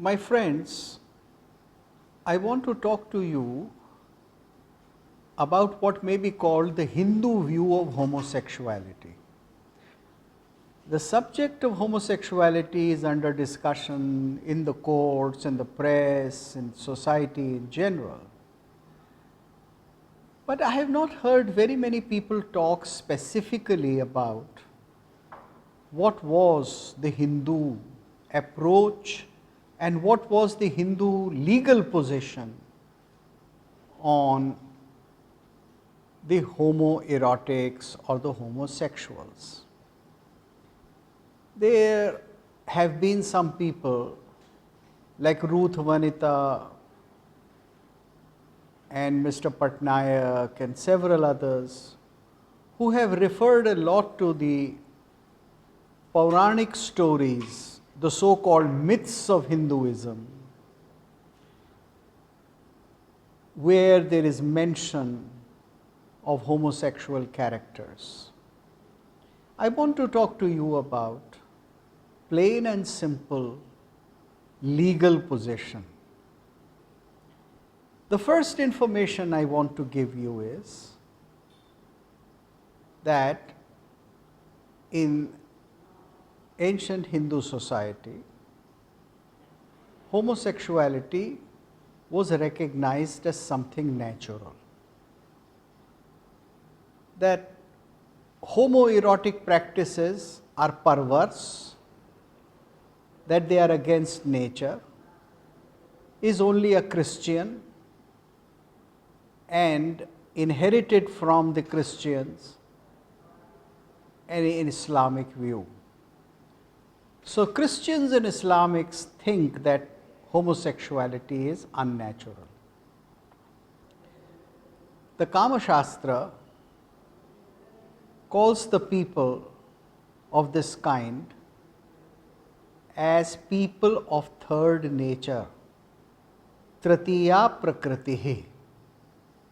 My friends, I want to talk to you about what may be called the Hindu view of homosexuality. The subject of homosexuality is under discussion in the courts, in the press, in society in general. But I have not heard very many people talk specifically about what was the Hindu approach and what was the Hindu legal position on the homoerotics or the homosexuals. There have been some people like Ruth Vanita and Mr. Patnaik and several others who have referred a lot to the Puranic stories, the so-called myths of Hinduism, where there is mention of homosexual characters. I want to talk to you about plain and simple legal position. The first information I want to give you is that in ancient Hindu society, homosexuality was recognized as something natural. That homoerotic practices are perverse, that they are against nature, is only a Christian and inherited from the Christians and an Islamic view. So Christians and Islamics think that homosexuality is unnatural. The Kama Shastra calls the people of this kind as people of third nature, Tritiya Prakritihi.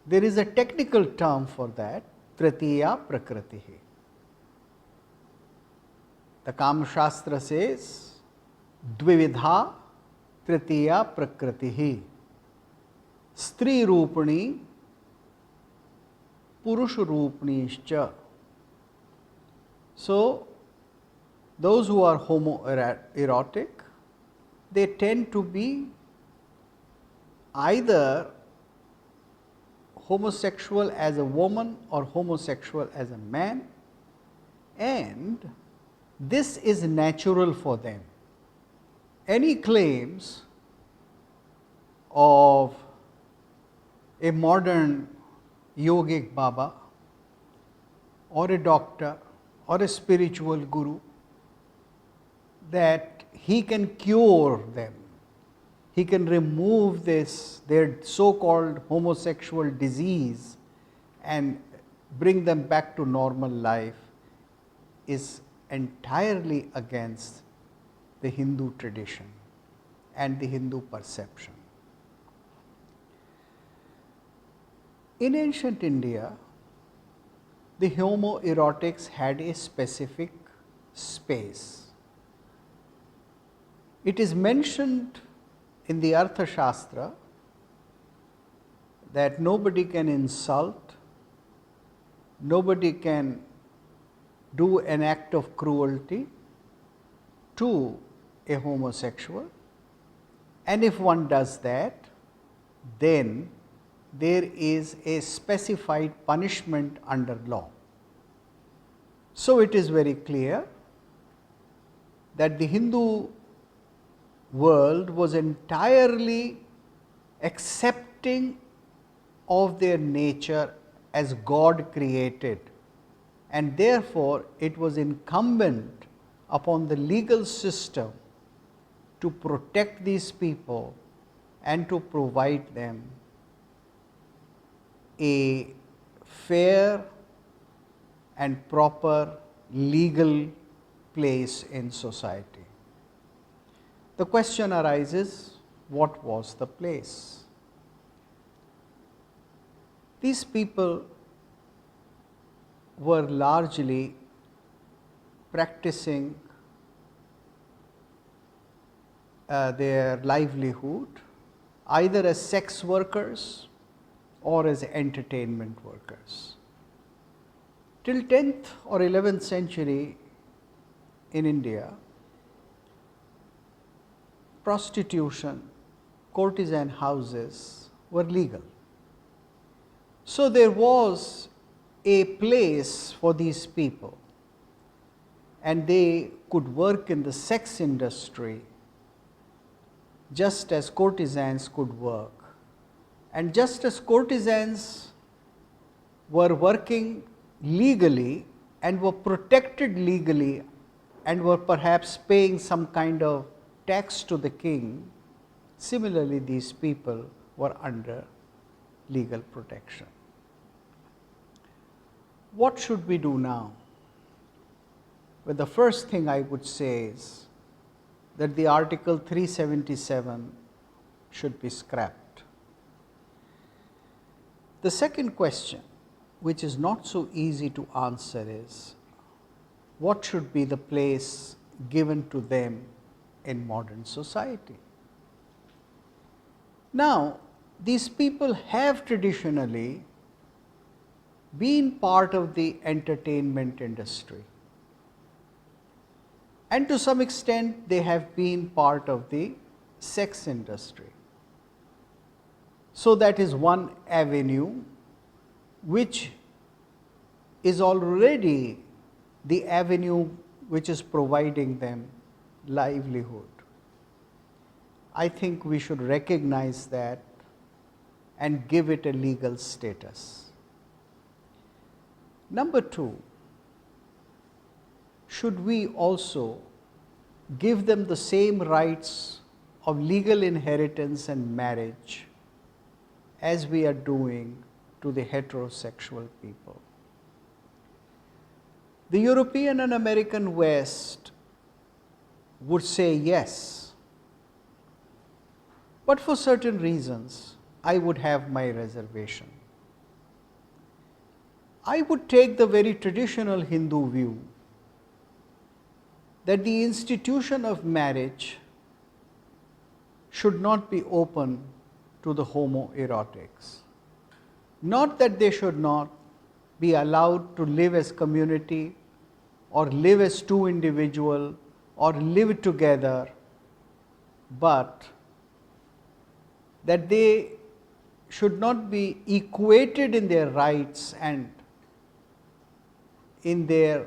There is a technical term for that, Tritiya Prakritihi. The Kama Shastra says, Dvividha Tritiya Prakritihi, Stri Rupani, Purush Rupanischcha. So, those who are homoerotic, they tend to be either homosexual as a woman or homosexual as a man, and this is natural for them. Any claims of a modern yogic Baba or a doctor or a spiritual guru that he can cure them, he can remove their so-called homosexual disease and bring them back to normal life, is entirely against the Hindu tradition and the Hindu perception. In ancient India, the homoerotics had a specific space. It is mentioned in the Artha Shastra that nobody can insult, nobody can do an act of cruelty to a homosexual, and if one does that, then there is a specified punishment under law. So it is very clear that the Hindu world was entirely accepting of their nature as God created, and therefore it was incumbent upon the legal system to protect these people and to provide them a fair and proper legal place in society. The question arises, what was the place? These people were largely practicing their livelihood either as sex workers or as entertainment workers. Till 10th or 11th century in India, prostitution, courtesan houses were legal. So there was a place for these people, and they could work in the sex industry just as courtesans could work. And just as courtesans were working legally and were protected legally and were perhaps paying some kind of tax to the king, similarly these people were under legal protection. What should we do now? Well, the first thing I would say is that the Article 377 should be scrapped. The second question, which is not so easy to answer, is what should be the place given to them in modern society? Now, these people have traditionally been part of the entertainment industry, and to some extent they have been part of the sex industry. So that is one avenue which is already the avenue which is providing them livelihood. I think we should recognize that and give it a legal status. Number two, should we also give them the same rights of legal inheritance and marriage as we are doing to the heterosexual people? The European and American West would say yes, but for certain reasons I would have my reservation. I would take the very traditional Hindu view that the institution of marriage should not be open to the homoerotics. Not that they should not be allowed to live as community or live as two individuals or live together, but that they should not be equated in their rights and in their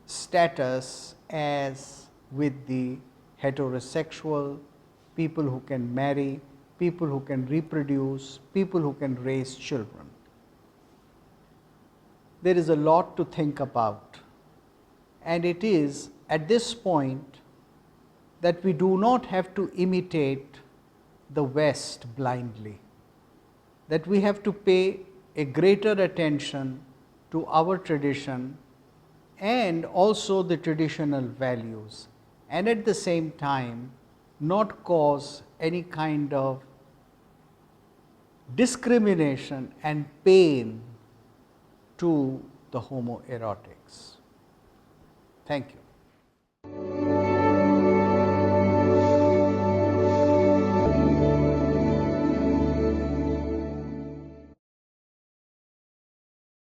status as with the heterosexual, people who can marry, people who can reproduce, people who can raise children. There is a lot to think about, and it is at this point that we do not have to imitate the West blindly, that we have to pay a greater attention to our tradition and also the traditional values, and at the same time not cause any kind of discrimination and pain to the homoerotics. Thank you.